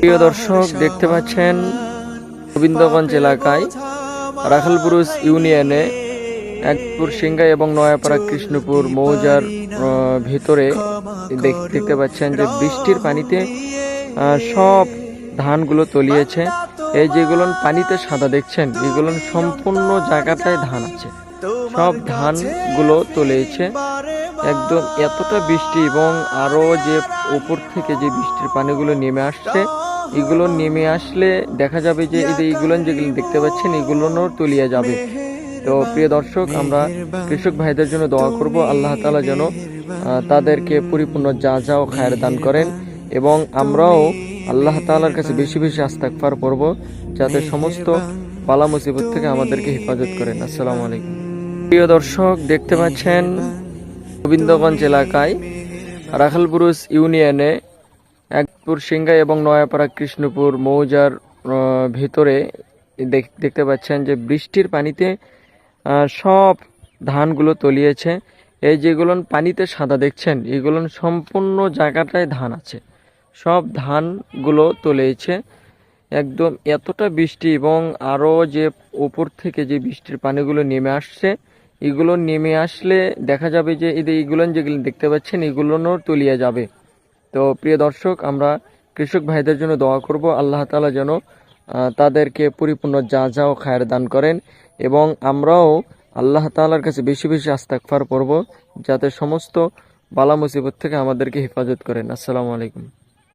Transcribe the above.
প্রিয় দর্শক, দেখতে পাচ্ছেন গোবিন্দগঞ্জ এলাকায় রাখালপুরুষ ইউনিয়নে একপুর সিংগাই এবং নয়াপাড়া কৃষ্ণপুর মৌজার ভিতরে দেখতে পাচ্ছেন যে বৃষ্টির পানিতে সব ধানগুলো তলিয়েছে। এই যেগুলো পানিতে সাদা দেখছেন, এগুলো সম্পূর্ণ জায়গাটায় ধান আছে, সব ধানগুলো তলিয়েছে একদম। এতটা বৃষ্টি এবং আরো যে উপর থেকে যে বৃষ্টির পানিগুলো নেমে আসছে, এগুলো নেমে আসলে দেখা যাবে যে এইগুলো যেগুলো দেখতে পাচ্ছেন এগুলোও তলিয়ে যাবে। তো প্রিয় দর্শক, আমরা কৃষক ভাইদের জন্য দোয়া করব, আল্লাহ তাআলা যেন তাদেরকে পরিপূর্ণ যা ও খায়ের দান করেন, এবং আমরাও আল্লাহ তাআলার কাছে বেশি বেশি ইস্তিগফার করব যাতে সমস্ত বালা মুসিবত থেকে আমাদেরকে হেফাজত করেন। আসসালামু আলাইকুম। প্রিয় দর্শক, দেখতে পাচ্ছেন গোবিন্দগঞ্জ এলাকায় রাখালপুরুষ ইউনিয়নে একপুর সিংগাই এবং নয়াপাড়া কৃষ্ণপুর মৌজার ভিতরে দেখতে পাচ্ছেন যে বৃষ্টির পানিতে সব ধানগুলো তলিয়েছে। এই যেগুলো পানিতে সাদা দেখছেন, এগুলো সম্পূর্ণ জায়গাটায় ধান আছে, সব ধানগুলো তলিয়েছে একদম। এতটা বৃষ্টি এবং আরও যে উপর থেকে যে বৃষ্টির পানিগুলো নেমে আসছে, এগুলো নেমে আসলে দেখা যাবে যে এইগুলো যেগুলো দেখতে পাচ্ছেন এগুলোও তলিয়ে যাবে। তো প্রিয় দর্শক, আমরা কৃষক ভাইদের জন্য দোয়া করব, আল্লাহ তাআলা যেন তাদেরকে পরিপূর্ণ যা ও খায়ের দান করেন, এবং আমরাও আল্লাহ তাআলার কাছে বেশি বেশি ইস্তিগফার করব যাতে সমস্ত বালা মুসিবত থেকে আমাদেরকে হেফাজত করেন। আসসালামু আলাইকুম।